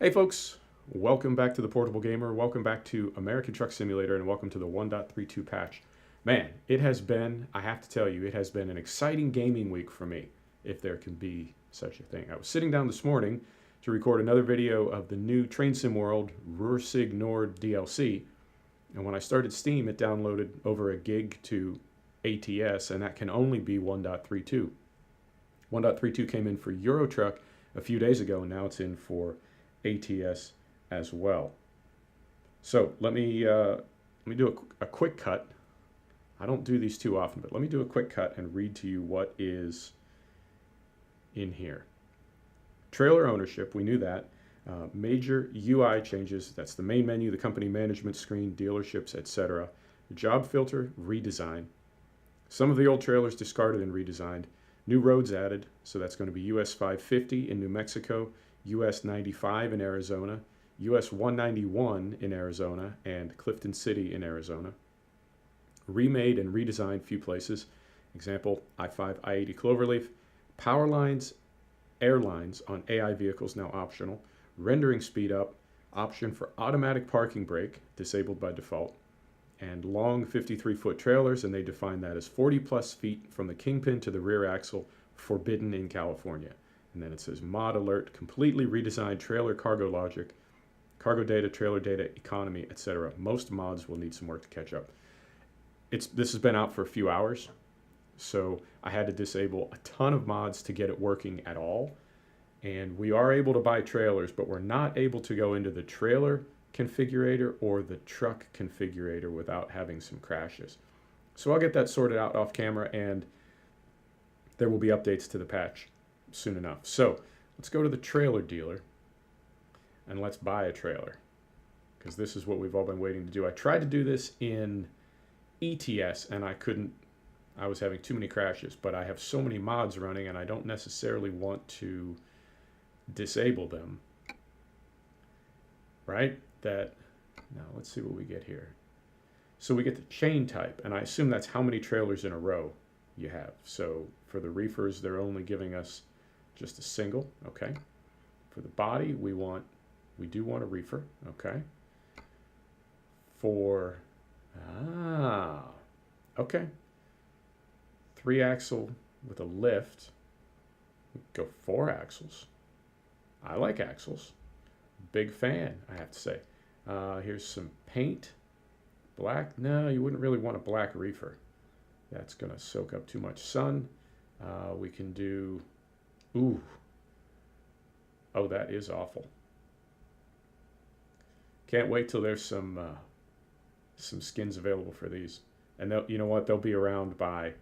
Hey folks, welcome back to the Portable Gamer, welcome back to American Truck Simulator, and welcome to the 1.32 patch. Man, it has been, I have to tell you, it has been an exciting gaming week for me, if there can be such a thing. I was sitting down this morning to record another video of the new Train Sim World Rursig Nord DLC, and when I started Steam, it downloaded over a gig to ATS, and that can only be 1.32. 1.32 came in for Euro Truck a few days ago, and now it's in for ATS as well. So let me do a quick cut. I don't do these too often, but let me do a quick cut and read to you what is in here. Trailer ownership, we knew that. Major UI changes, that's the main menu, the company management screen, dealerships, etc. The job filter, redesign. Some of the old trailers discarded and redesigned. New roads added, so that's going to be US 550 in New Mexico, US 95 in Arizona, US 191 in Arizona, and Clifton City in Arizona. Remade and redesigned few places. Example, I-5, I-80 Cloverleaf. Power lines, airlines on AI vehicles now optional. Rendering speed up, option for automatic parking brake, disabled by default. And long 53-foot trailers, and they define that as 40 plus feet from the kingpin to the rear axle, forbidden in California. And then it says mod alert, completely redesigned trailer cargo logic, cargo data, trailer data, economy, etc. Most mods will need some work to catch up. This has been out for a few hours, so I had to disable a ton of mods to get it working at all. And we are able to buy trailers, but we're not able to go into the trailer configurator or the truck configurator without having some crashes. So I'll get that sorted out off camera, and there will be updates to the patch soon enough. So let's go to the trailer dealer and let's buy a trailer, because this is what we've all been waiting to do. I tried to do this in ETS and I was having too many crashes, but I have so many mods running and I don't necessarily want to disable them, right? Now let's see what we get here. So we get the chain type, and I assume that's how many trailers in a row you have. So for the reefers, they're only giving us just a single, okay. For the body, we do want a reefer, okay. For, okay. 3-axle with a lift, go 4 axles. I like axles. Big fan, I have to say. Here's some paint. Black, no, you wouldn't really want a black reefer. That's gonna soak up too much sun. We can do, ooh. Oh, that is awful. Can't wait till there's some skins available for these. And you know what, they'll be around by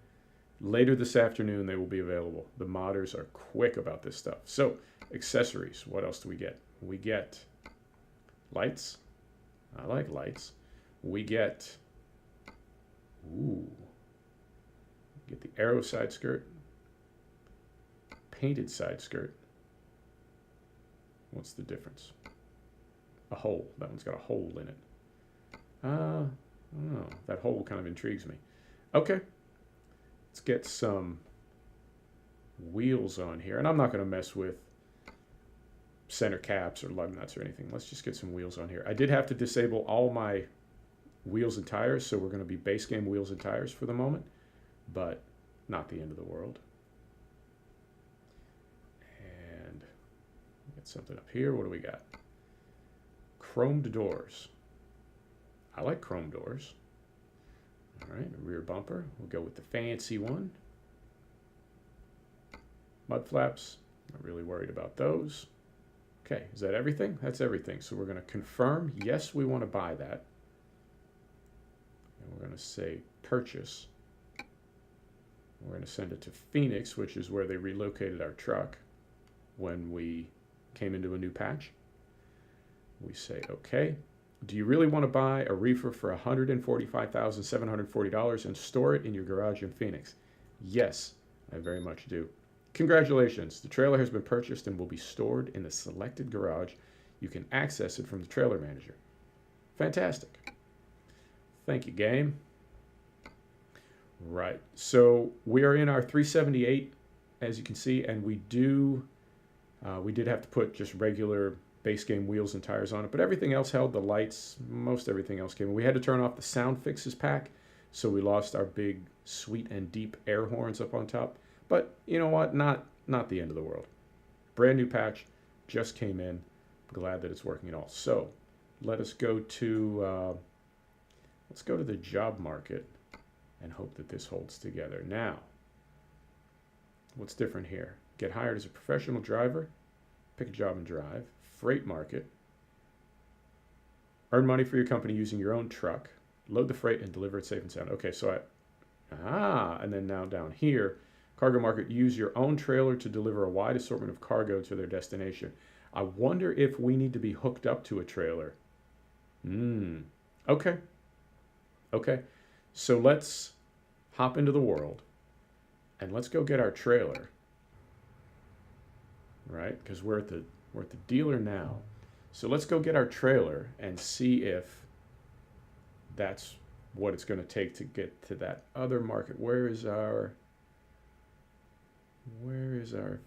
later this afternoon. They will be available. The modders are quick about this stuff. So accessories, what else do we get? We get lights. I like lights. We get, get the arrow side skirt, painted side skirt. What's the difference? A hole. That one's got a hole in it. I don't know. That hole kind of intrigues me. Okay. Let's get some wheels on here. And I'm not going to mess with center caps or lug nuts or anything. Let's just get some wheels on here. I did have to disable all my wheels and tires, so we're going to be base game wheels and tires for the moment, but not the end of the world. And get something up here. What do we got? Chromed doors. I like chrome doors. All right, rear bumper. We'll go with the fancy one. Mud flaps. Not really worried about those. Okay, is that everything? That's everything. So we're going to confirm, yes, we want to buy that. And we're going to say purchase. We're going to send it to Phoenix, which is where they relocated our truck when we came into a new patch. We say, okay. Do you really want to buy a reefer for $145,740 and store it in your garage in Phoenix? Yes, I very much do. Congratulations, the trailer has been purchased and will be stored in the selected garage. You can access it from the trailer manager. Fantastic. Thank you, game. Right, so we are in our 378, as you can see, and we did have to put just regular base game wheels and tires on it, but everything else held. The lights, most everything else came. We had to turn off the sound fixes pack, so we lost our big, sweet and deep air horns up on top. But you know what? Not the end of the world. Brand new patch, just came in. Glad that it's working at all. So let us go to let's go to the job market and hope that this holds together. Now, what's different here? Get hired as a professional driver, pick a job and drive, freight market, earn money for your company using your own truck, load the freight and deliver it safe and sound. Okay, so and then now down here, cargo market, use your own trailer to deliver a wide assortment of cargo to their destination. I wonder if we need to be hooked up to a trailer. Okay. Okay. So let's hop into the world and let's go get our trailer. Right? Because we're at the dealer now. So let's go get our trailer and see if that's what it's going to take to get to that other market. Where is our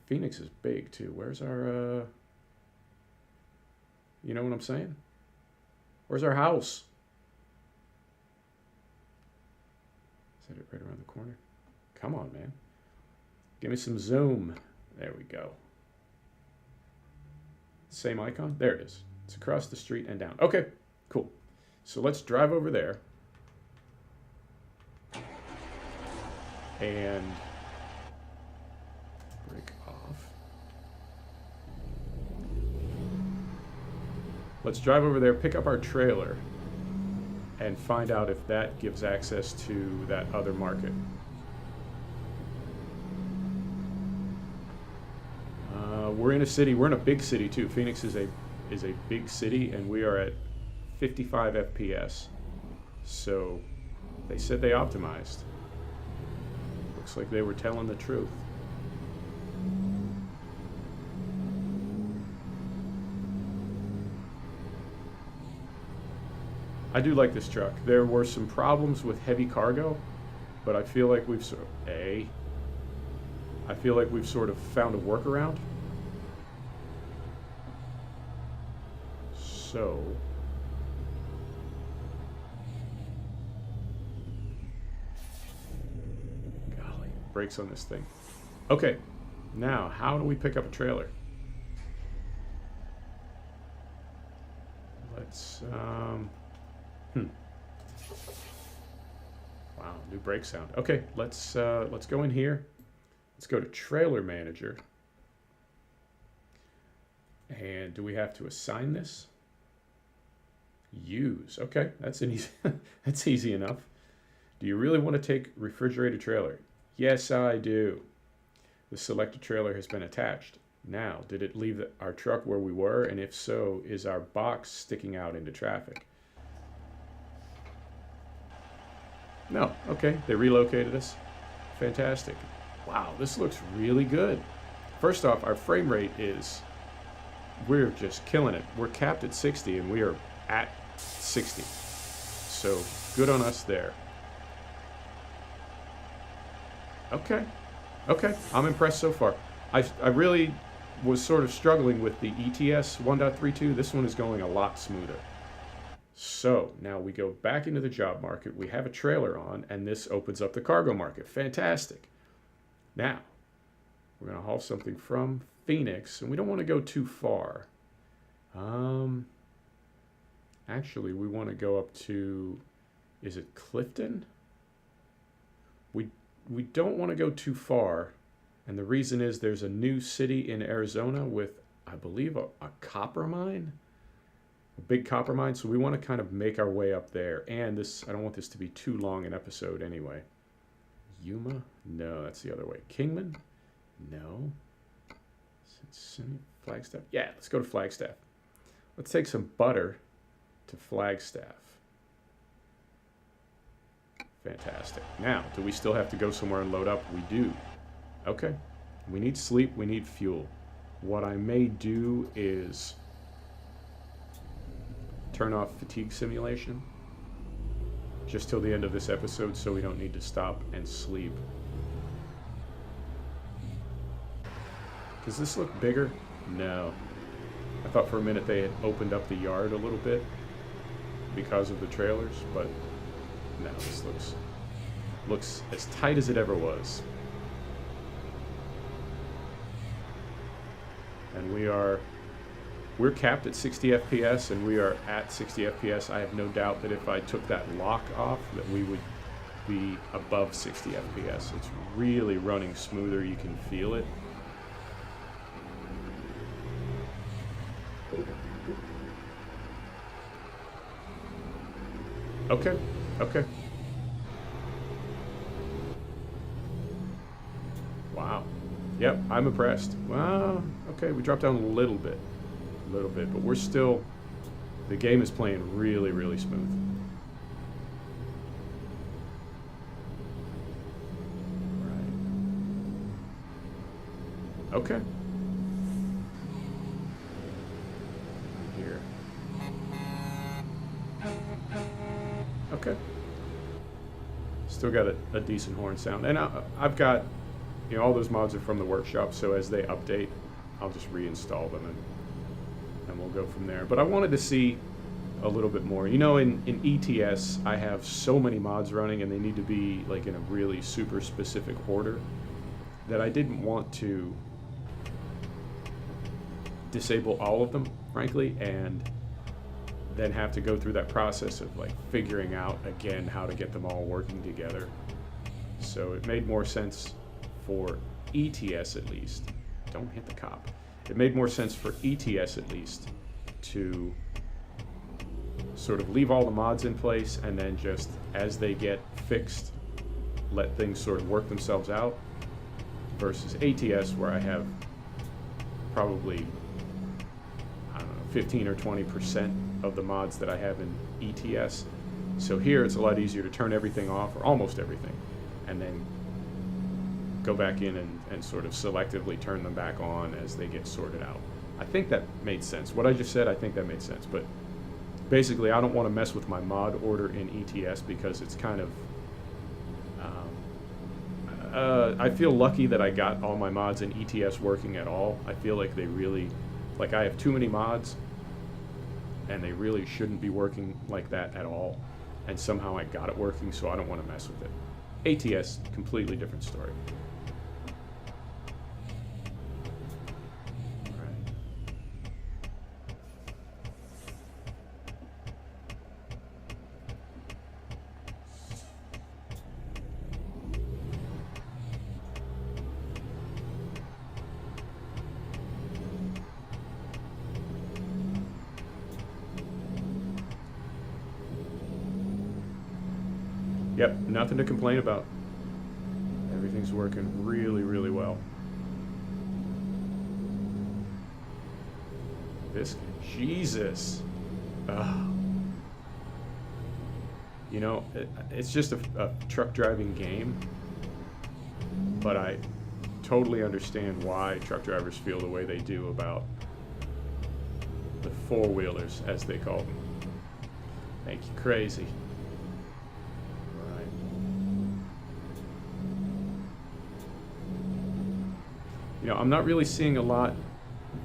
Phoenix is big too. Where's our you know what I'm saying? Where's our house? Is that it right around the corner? Come on, man. Give me some zoom. There we go. Same icon? There it is. It's across the street and down. Okay, cool. So let's drive over there. And break off. Let's drive over there, pick up our trailer, and find out if that gives access to that other market. We're in a city. We're in a big city too. Phoenix is a big city, and we are at 55 FPS. So they said they optimized. Looks like they were telling the truth. I do like this truck. There were some problems with heavy cargo, but I feel like we've sort of found a workaround. So golly, brakes on this thing. Okay, now how do we pick up a trailer? Let's Wow, new brake sound. Okay, let's go in here. Let's go to Trailer Manager. And do we have to assign this? Use. Okay, that's an easy that's easy enough. Do you really want to take refrigerated trailer? Yes, I do. The selected trailer has been attached. Now, did it leave our truck where we were? And if so, is our box sticking out into traffic? No. Okay, they relocated us. Fantastic. Wow, this looks really good. First off, our frame rate we're just killing it. We're capped at 60 and we are at 60. So good on us there. Okay. Okay, I'm impressed so far. I really was sort of struggling with the ATS 1.32. This one is going a lot smoother. So now we go back into the job market. We have a trailer on, and this opens up the cargo market. Fantastic. Now, we're going to haul something from Phoenix, and we don't want to go too far. Actually, we want to go up to, is it Clifton? We don't want to go too far, and the reason is there's a new city in Arizona with, I believe, a copper mine. A big copper mine, so we want to kind of make our way up there. And this, I don't want this to be too long an episode anyway. Yuma? No, that's the other way. Kingman? No. Flagstaff? Yeah, let's go to Flagstaff. Let's take some butter to Flagstaff. Fantastic. Now, do we still have to go somewhere and load up? We do. Okay. We need sleep, we need fuel. What I may do is turn off fatigue simulation just till the end of this episode so we don't need to stop and sleep. Does this look bigger? No. I thought for a minute they had opened up the yard a little bit because of the trailers, but no, this looks as tight as it ever was. And we're capped at 60 FPS, and we are at 60 FPS. I have no doubt that if I took that lock off, that we would be above 60 FPS. It's really running smoother. You can feel it. Okay, okay. Wow. Yep, I'm impressed. Well, okay, we dropped down a little bit, but we're still, the game is playing really, really smooth. Right. Okay. Here. Okay. Still got a decent horn sound. And I've got, you know, all those mods are from the workshop, so as they update, I'll just reinstall them and we'll go from there. But I wanted to see a little bit more. You know, in ETS, I have so many mods running, and they need to be like in a really super specific order, that I didn't want to disable all of them, frankly, and then have to go through that process of like figuring out again how to get them all working together. So it made more sense for ETS at least. Don't hit the cop. It made more sense for ETS at least to sort of leave all the mods in place, and then just as they get fixed, let things sort of work themselves out, versus ATS where I have probably, I don't know, 15 or 20% of the mods that I have in ETS. So here it's a lot easier to turn everything off, or almost everything, and then go back in and sort of selectively turn them back on as they get sorted out. I think that made sense. What I just said, I think that made sense. But basically, I don't want to mess with my mod order in ETS because it's kind of, I feel lucky that I got all my mods in ETS working at all. I feel like they really, like I have too many mods, and they really shouldn't be working like that at all. And somehow I got it working, so I don't want to mess with it. ATS, completely different story. Yep, nothing to complain about. Everything's working really, really well. This, Jesus. You know, it's just a truck driving game, but I totally understand why truck drivers feel the way they do about the four-wheelers, as they call them. Thank you, crazy. You know, I'm not really seeing a lot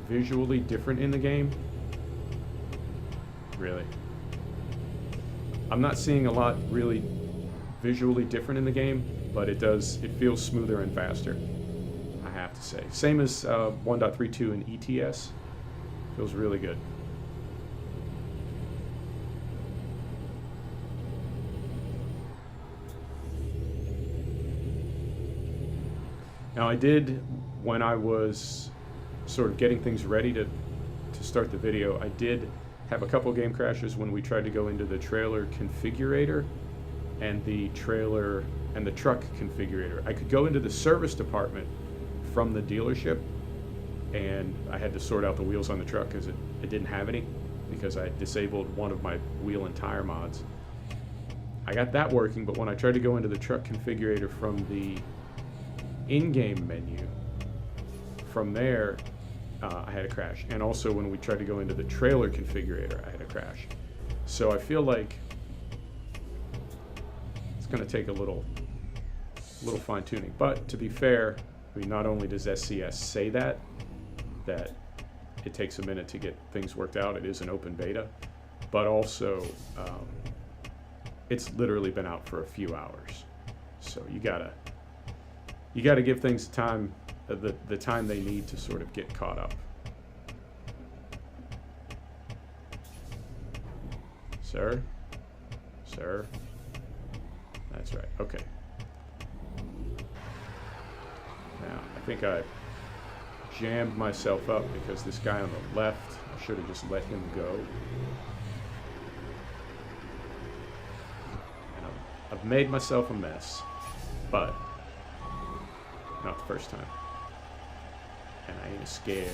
visually different in the game. Really. I'm not seeing a lot really visually different in the game, but it feels smoother and faster, I have to say. Same as 1.32 in ETS. Feels really good. Now I did, when I was sort of getting things ready to start the video, I did have a couple game crashes when we tried to go into the trailer configurator and the trailer and the truck configurator. I could go into the service department from the dealership, and I had to sort out the wheels on the truck because it didn't have any, because I disabled one of my wheel and tire mods. I got that working, but when I tried to go into the truck configurator from the in-game menu, from there I had a crash. And also when we tried to go into the trailer configurator, I had a crash. So I feel like it's going to take a little fine-tuning. But to be fair, I mean, not only does SCS say that it takes a minute to get things worked out. It is an open beta, but also it's literally been out for a few hours. So you gotta give things time, the time they need to sort of get caught up. Sir? Sir? That's right. Okay. Now, I think I jammed myself up because this guy on the left, I should have just let him go. And I've made myself a mess, but not the first time. And I ain't scared.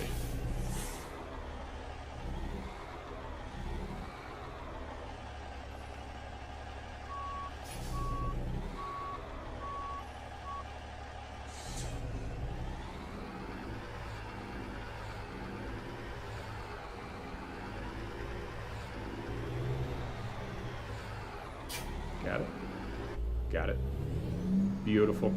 Got it. Got it. Beautiful.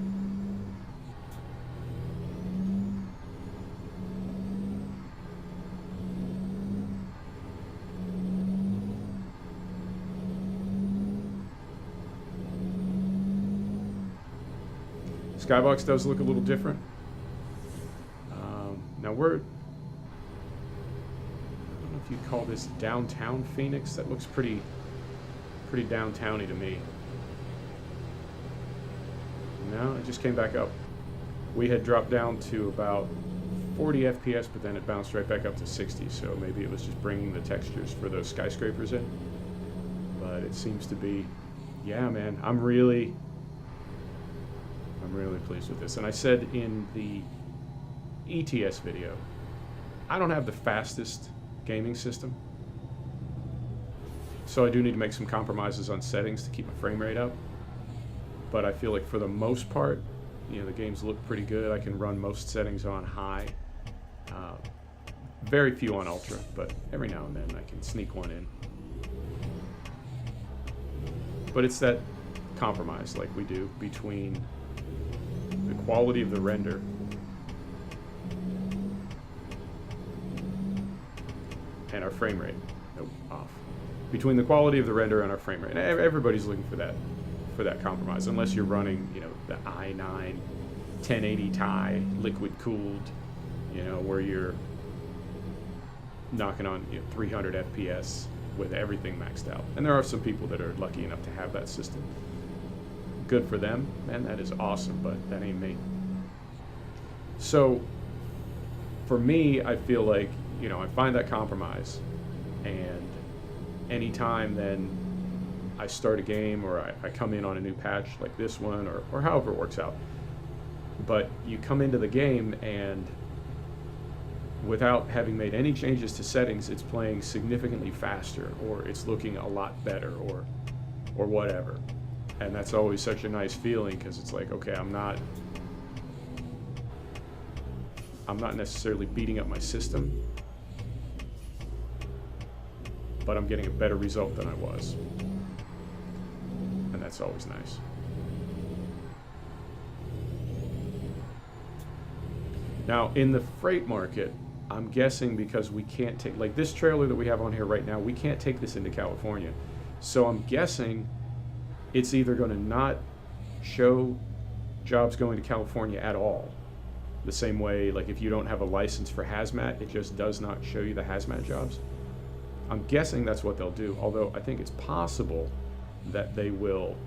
Skybox does look a little different. Now I don't know if you'd call this downtown Phoenix. That looks pretty downtowny to me. No, it just came back up. We had dropped down to about 40 FPS, but then it bounced right back up to 60, so maybe it was just bringing the textures for those skyscrapers in. But it seems to be, yeah, man, I'm really pleased with this. And I said in the ATS video, I don't have the fastest gaming system, so I do need to make some compromises on settings to keep my frame rate up. But I feel like for the most part, you know, the games look pretty good. I can run most settings on high, very few on ultra, but every now and then I can sneak one in. But it's that compromise, like we do, between the quality of the render and our frame rate. Nope, off. Between the quality of the render and our frame rate. And everybody's looking for that compromise, unless you're running, you know, the i9 1080 Ti liquid cooled, you know, where you're knocking on, you know, 300 FPS with everything maxed out. And there are some people that are lucky enough to have that system. Good for them, man, that is awesome, but that ain't me. So for me, I feel like, you know, I find that compromise, and anytime then I start a game or I come in on a new patch like this one, or however it works out, but you come into the game and without having made any changes to settings, it's playing significantly faster, or it's looking a lot better, or whatever. And that's always such a nice feeling, because it's like, okay, I'm not necessarily beating up my system, but I'm getting a better result than I was. And that's always nice. Now, in the freight market, I'm guessing because we can't take, like this trailer that we have on here right now, we can't take this into California. So I'm guessing it's either going to not show jobs going to California at all. The same way, like if you don't have a license for hazmat, it just does not show you the hazmat jobs. I'm guessing that's what they'll do, although I think it's possible that they will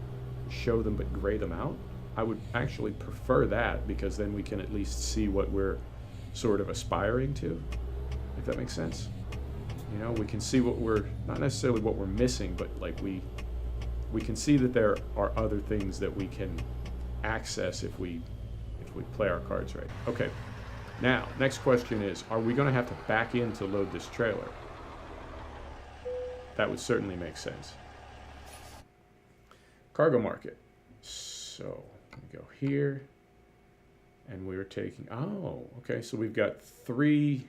show them but gray them out. I would actually prefer that, because then we can at least see what we're sort of aspiring to, if that makes sense. You know, we can see what we're, not necessarily what we're missing, but like we can see that there are other things that we can access if we play our cards right. Okay, now, next question is, are we gonna have to back in to load this trailer? That would certainly make sense. Cargo market. So, we go here, and we're taking, oh, okay, so we've got we've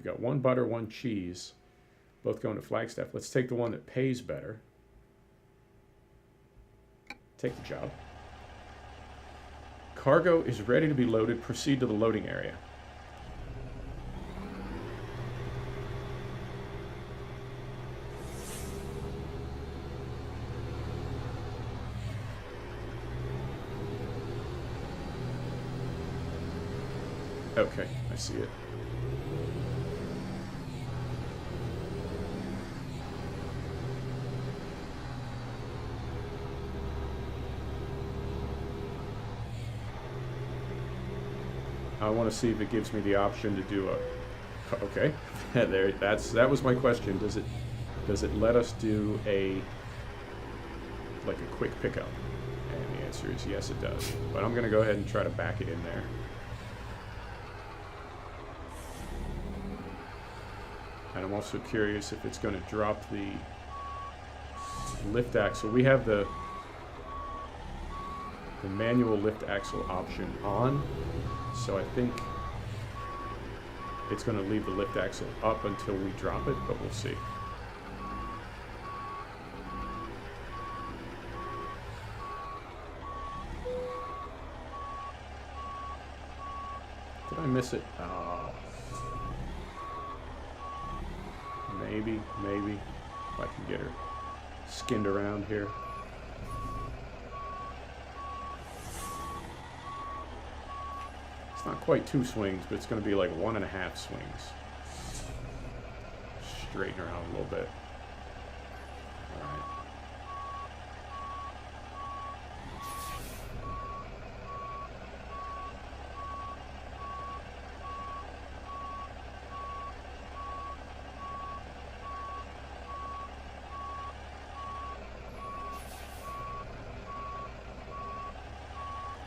got one butter, one cheese, both going to Flagstaff. Let's take the one that pays better. Take the job. Cargo is ready to be loaded. Proceed to the loading area. Okay, I see it. I want to see if it gives me the option to do a. Okay, there. That was my question. Does it let us do a like a quick pickup? And the answer is yes, it does. But I'm going to go ahead and try to back it in there. And I'm also curious if it's going to drop the lift axle. We have the manual lift axle option on, so I think it's going to leave the lift axle up until we drop it, but we'll see. Did I miss it? Oh. Maybe, if I can get her skinned around here. It's not quite 2 swings, but it's going to be like 1.5 swings. Straighten her out a little bit. All right.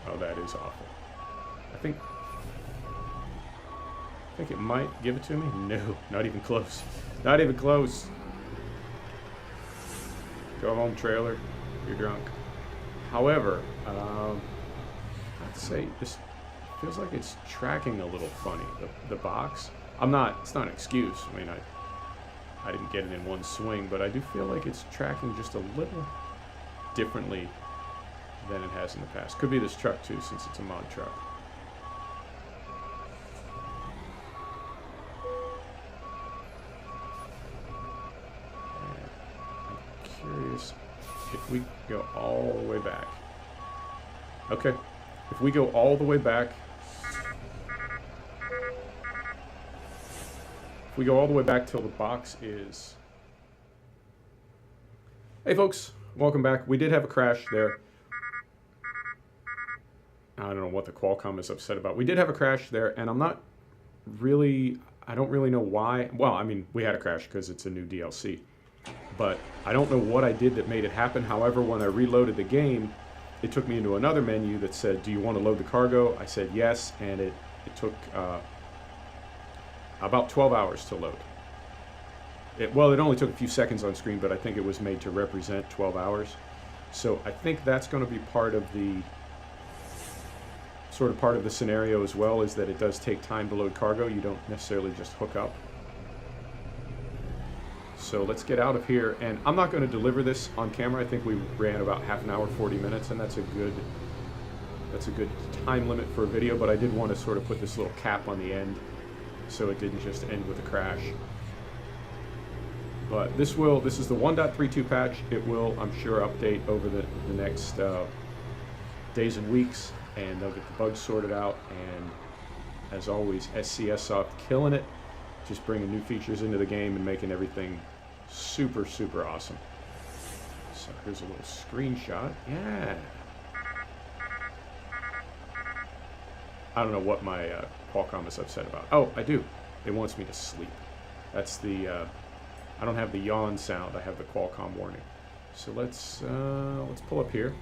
Oh, that is awful. I think it might give it to me. No, not even close. Not even close. Go home, trailer. You're drunk. However, I'd say this feels like it's tracking a little funny. The box. It's not an excuse. I mean, I didn't get it in one swing, but I do feel like it's tracking just a little differently than it has in the past. Could be this truck too, since it's a mod truck. And I'm curious if we go all the way back. Okay, if we go all the way back, if we go all the way back till the box is. Hey folks, welcome back. We did have a crash there. I don't know what the Qualcomm is upset about. We did have a crash there, and I don't really know why. Well, I mean, we had a crash because it's a new DLC. But I don't know what I did that made it happen. However, when I reloaded the game, it took me into another menu that said, do you want to load the cargo? I said yes, and it took about 12 hours to load. It only took a few seconds on screen, but I think it was made to represent 12 hours. So I think that's going to be part of the scenario as well, is that it does take time to load cargo. You don't necessarily just hook up. So let's get out of here, and I'm not going to deliver this on camera. I think we ran about half an hour, 40 minutes, and that's a good time limit for a video, but I did want to sort of put this little cap on the end so it didn't just end with a crash. But this is the 1.32 patch. It will, I'm sure, update over the next days and weeks, and they'll get the bugs sorted out. And as always, SCS Soft killing it, just bringing new features into the game and making everything super, super awesome. So here's a little screenshot. Yeah. I don't know what my Qualcomm is upset about. Oh, I do. It wants me to sleep. That's the. I don't have the yawn sound. I have the Qualcomm warning. So let's pull up here.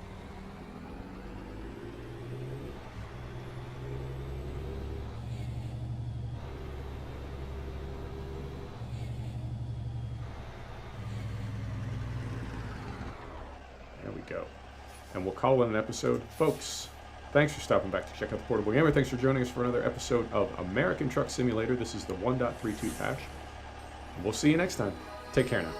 There we go. And we'll call it an episode. Folks, thanks for stopping back to check out the Portable Gamer. Thanks for joining us for another episode of American Truck Simulator. This is the 1.32 patch. We'll see you next time. Take care now.